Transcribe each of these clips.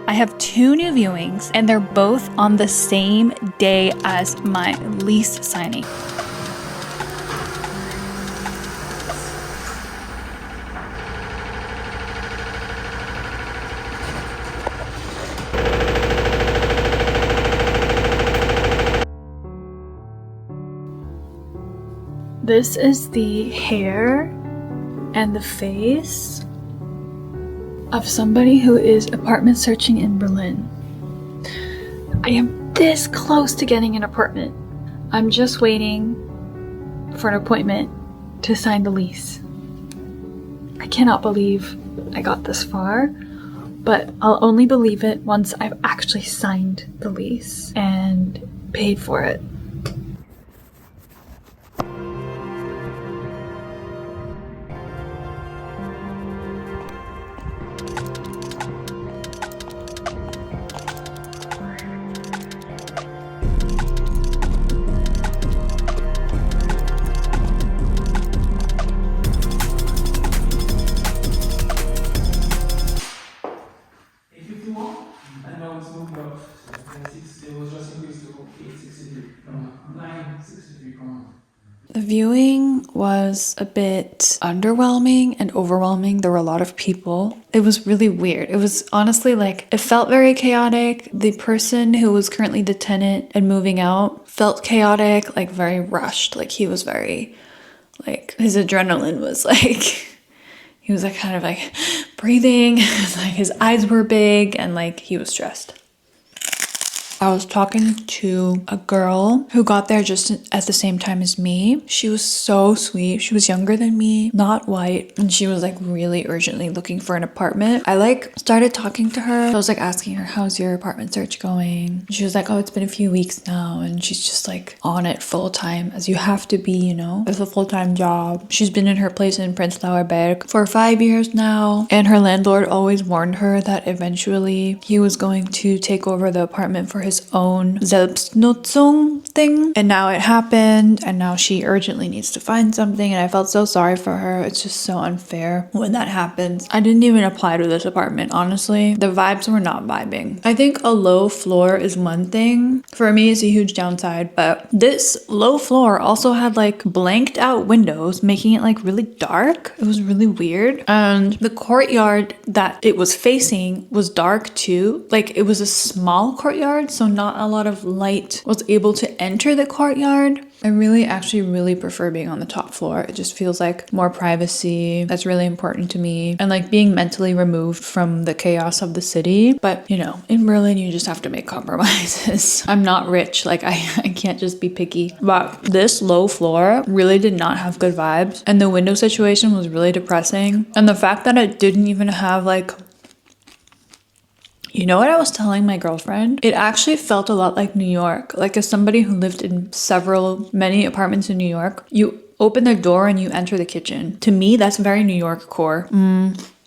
I have 2 new viewings and they're both on the same day as my lease signing. This is the hair and the face of somebody who is apartment searching in Berlin. I am this close to getting an apartment. I'm just waiting for an appointment to sign the lease. I cannot believe I got this far, but I'll only believe it once I've actually signed the lease and paid for it. The viewing was a bit underwhelming and overwhelming. There were a lot of people. It was really weird. It was honestly like, it felt very chaotic. The person who was currently the tenant and moving out felt chaotic, like very rushed. Like he was very, like his adrenaline was like, he was like kind of like breathing. Like his eyes were big and like he was stressed. I was talking to a girl who got there just at the same time as me. She was so sweet. She was younger than me, not white, and she was like really urgently looking for an apartment. I like started talking to her. I was like asking her, how's your apartment search going? She was like, oh, it's been a few weeks now, and she's just like on it full time, as you have to be, you know? It's a full-time job. She's been in her place in Prenzlauer Berg for 5 years now, and her landlord always warned her that eventually he was going to take over the apartment for his own Selbstnutzung thing, and now it happened, and now she urgently needs to find something, and I felt so sorry for her. It's just so unfair when that happens. I didn't even apply to this apartment, honestly. The vibes were not vibing. I think a low floor is one thing. For me, it's a huge downside, but this low floor also had like blanked out windows, making it like really dark. It was really weird, and the courtyard that it was facing was dark too. Like it was a small courtyard, so not a lot of light was able to enter the courtyard. I really prefer being on the top floor. It just feels like more privacy. That's really important to me. And like being mentally removed from the chaos of the city. But you know, in Berlin, you just have to make compromises. I'm not rich. Like I can't just be picky. But this low floor really did not have good vibes. And the window situation was really depressing. And the fact that it didn't even have like, you know what I was telling my girlfriend? It actually felt a lot like New York. Like as somebody who lived in many apartments in New York, you open the door and you enter the kitchen. To me, that's very New York core.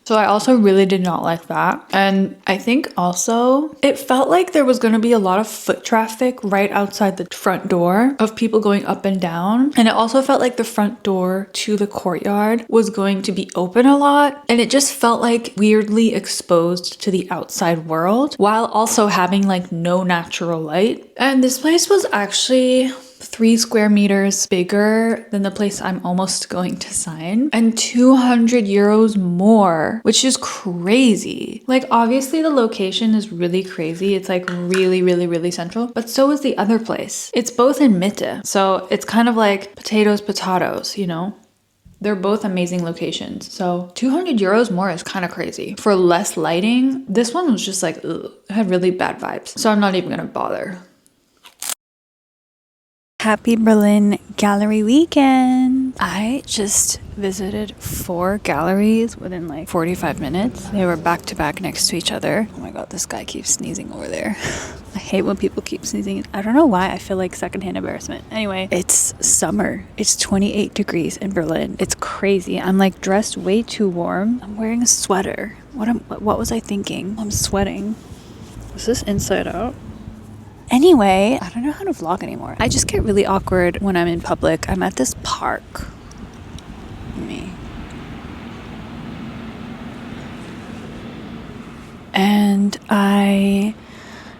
So I also really did not like that. And I think also it felt like there was going to be a lot of foot traffic right outside the front door of people going up and down. And it also felt like the front door to the courtyard was going to be open a lot. And it just felt like weirdly exposed to the outside world while also having like no natural light. And this place was actually 3 square meters bigger than the place I'm almost going to sign, and 200 euros more, which is crazy. Like obviously the location is really crazy. It's like really central, but so is the other place. It's both in Mitte, so it's kind of like potatoes, you know? They're both amazing locations. So 200 euros more is kind of crazy. For less lighting, this one was just like, ugh, it had really bad vibes. So I'm not even gonna bother. Happy Berlin Gallery weekend! I just visited 4 galleries within like 45 minutes. They were back to back next to each other. Oh my god, this guy keeps sneezing over there. I hate when people keep sneezing. I don't know why I feel like secondhand embarrassment. Anyway, it's summer. It's 28 degrees in Berlin. It's crazy. I'm like dressed way too warm. I'm wearing a sweater. What was I thinking? I'm sweating. Is this inside out? Anyway, I don't know how to vlog anymore. I just get really awkward when I'm in public. I'm at this park. And I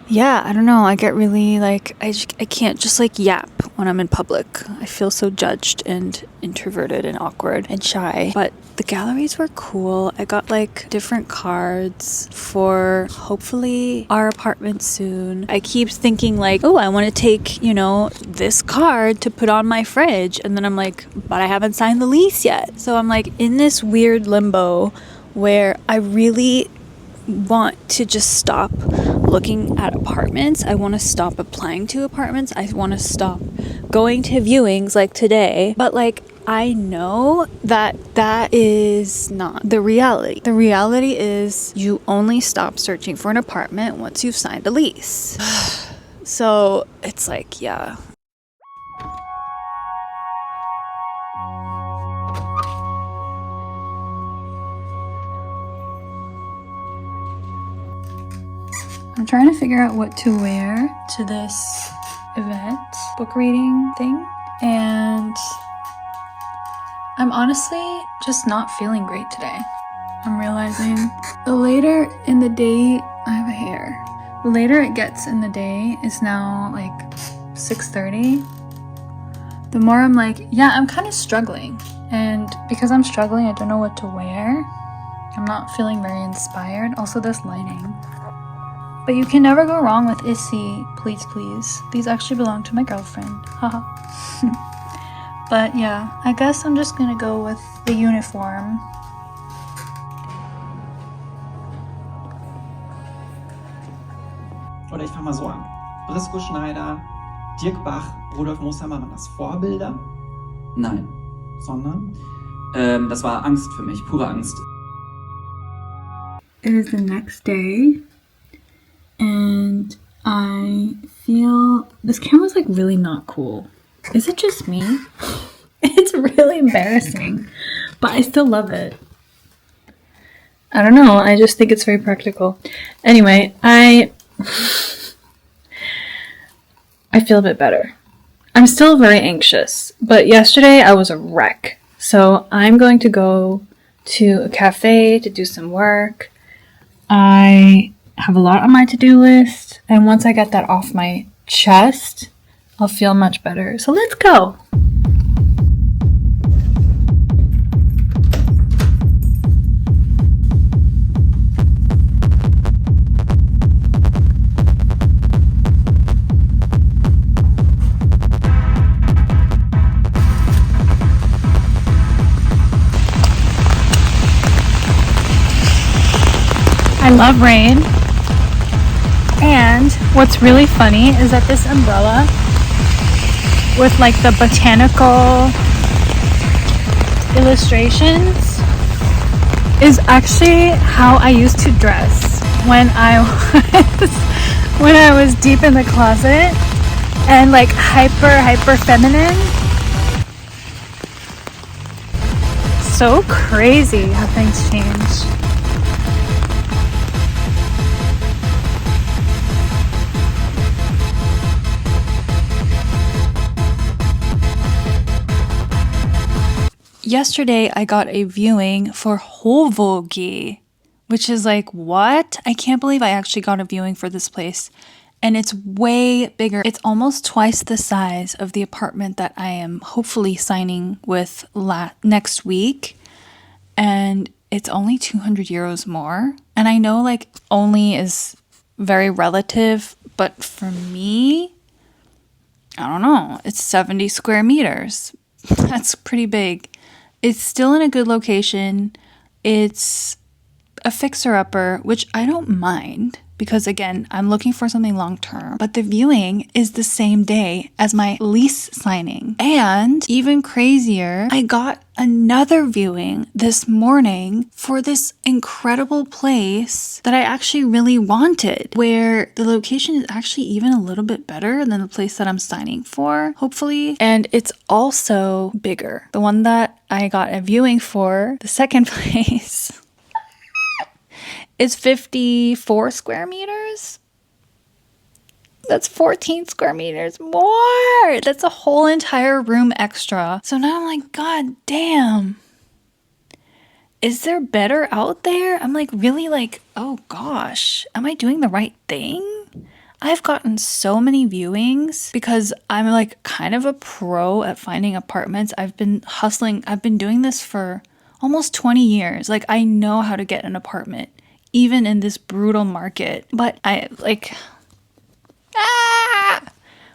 don't know. I get really like, I can't just like yap when I'm in public. I feel so judged and introverted and awkward and shy. But the galleries were cool. I got like different cards for hopefully our apartment soon. I keep thinking like, oh, I want to take, this card to put on my fridge. And then I'm like, but I haven't signed the lease yet. So I'm like in this weird limbo where I really want to just stop looking at apartments. I want to stop applying to apartments. I want to stop going to viewings like today. But like, I know that is not the reality. The reality is you only stop searching for an apartment once you've signed a lease. So it's like, yeah. I'm trying to figure out what to wear to this event, book reading thing, and I'm honestly just not feeling great today. I'm realizing the later in the day, I have a hair. The later it gets in the day, it's now like 6:30. The more I'm like, yeah, I'm kind of struggling. And because I'm struggling, I don't know what to wear. I'm not feeling very inspired. Also, this lighting. But you can never go wrong with Issy, please, please. These actually belong to my girlfriend. Haha. But yeah, I guess I'm just gonna go with the uniform. Oder ich fange mal so an. Briscoe Schneider, Dirk Bach, Rudolf Mooshammer, waren das Vorbilder? Nein. Sondern? Das war Angst für mich, pure Angst. It is the next day. And I feel this camera's like really not cool. Is it just me? It's really embarrassing, but I still love it. I don't know. I just think it's very practical. Anyway, I feel a bit better. I'm still very anxious, but yesterday I was a wreck. So I'm going to go to a cafe to do some work. I have a lot on my to-do list, and once I get that off my chest, I'll feel much better. So let's go! I love rain. And what's really funny is that this umbrella with like the botanical illustrations is actually how I used to dress when I was deep in the closet and like hyper feminine. So crazy how things change. Yesterday, I got a viewing for Hovogi, which is like, what? I can't believe I actually got a viewing for this place. And it's way bigger. It's almost twice the size of the apartment that I am hopefully signing with next week. And it's only 200 euros more. And I know like only is very relative, but for me, I don't know. It's 70 square meters. That's pretty big. It's still in a good location. It's a fixer-upper, which I don't mind because, again, I'm looking for something long-term. But the viewing is the same day as my lease signing. And even crazier, I got another viewing this morning for this incredible place that I actually really wanted, where the location is actually even a little bit better than the place that I'm signing for, hopefully. And it's also bigger. The one that I got a viewing for, the second place, is 54 square meters. That's 14 square meters more. That's a whole entire room extra. So now I'm like, God damn. is there better out there? I'm like, really, like, oh gosh, am I doing the right thing? I've gotten so many viewings because I'm like kind of a pro at finding apartments. I've been hustling. I've been doing this for almost 20 years. Like, I know how to get an apartment, even in this brutal market. But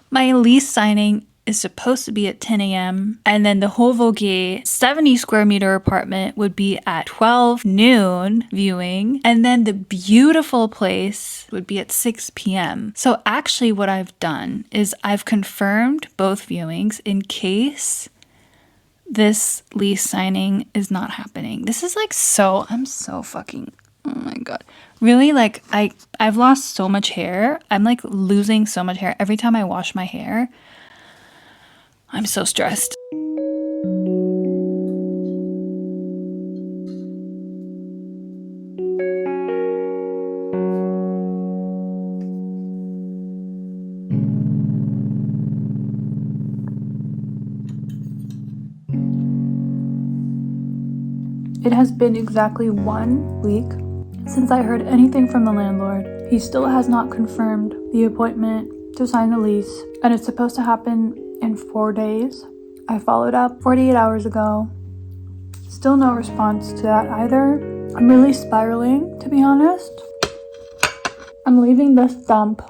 my lease signing is supposed to be at 10 a.m. And then the Hovoge 70 square meter apartment would be at 12 noon viewing. And then the beautiful place would be at 6 p.m. So actually what I've done is I've confirmed both viewings in case this lease signing is not happening. This is like I'm so fucking, oh my God. Really, like I've lost so much hair. I'm like losing so much hair. Every time I wash my hair, I'm so stressed. It has been exactly 1 week since I heard anything from the landlord. He still has not confirmed the appointment to sign the lease, and it's supposed to happen in 4 days. I followed up 48 hours ago. Still no response to that either. I'm really spiraling, to be honest. I'm leaving this dump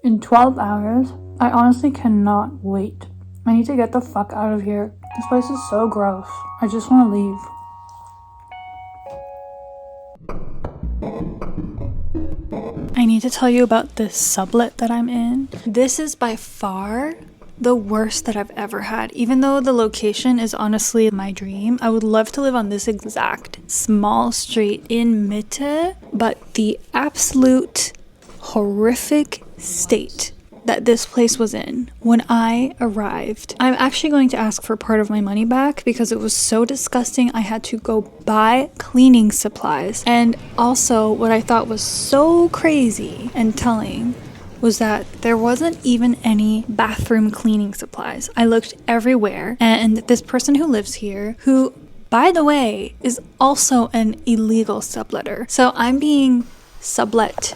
in 12 hours. I honestly cannot wait. I need to get the fuck out of here. This place is so gross. I just want to leave. I need to tell you about this sublet that I'm in. This is by far the worst that I've ever had. Even though the location is honestly my dream, I would love to live on this exact small street in Mitte, but the absolute horrific state that this place was in when I arrived. I'm actually going to ask for part of my money back because it was so disgusting. I had to go buy cleaning supplies. And also what I thought was so crazy and telling was that there wasn't even any bathroom cleaning supplies. I looked everywhere, and this person who lives here, who, by the way, is also an illegal subletter. So I'm being sublet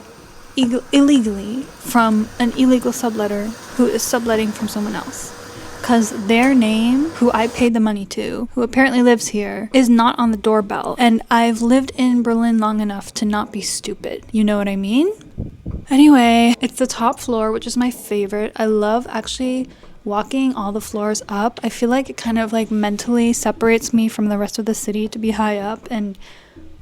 illegally from an illegal subletter who is subletting from someone else. Because their name, who I paid the money to, who apparently lives here, is not on the doorbell. And I've lived in Berlin long enough to not be stupid. You know what I mean? Anyway, it's the top floor, which is my favorite. I love actually walking all the floors up. I feel like it kind of like mentally separates me from the rest of the city to be high up and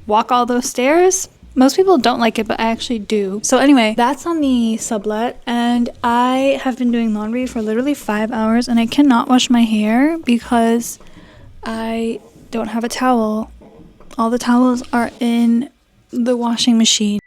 walk all those stairs. Most people don't like it, but I actually do. So anyway, that's on the sublet, and I have been doing laundry for literally 5 hours, and I cannot wash my hair because I don't have a towel. All the towels are in the washing machine.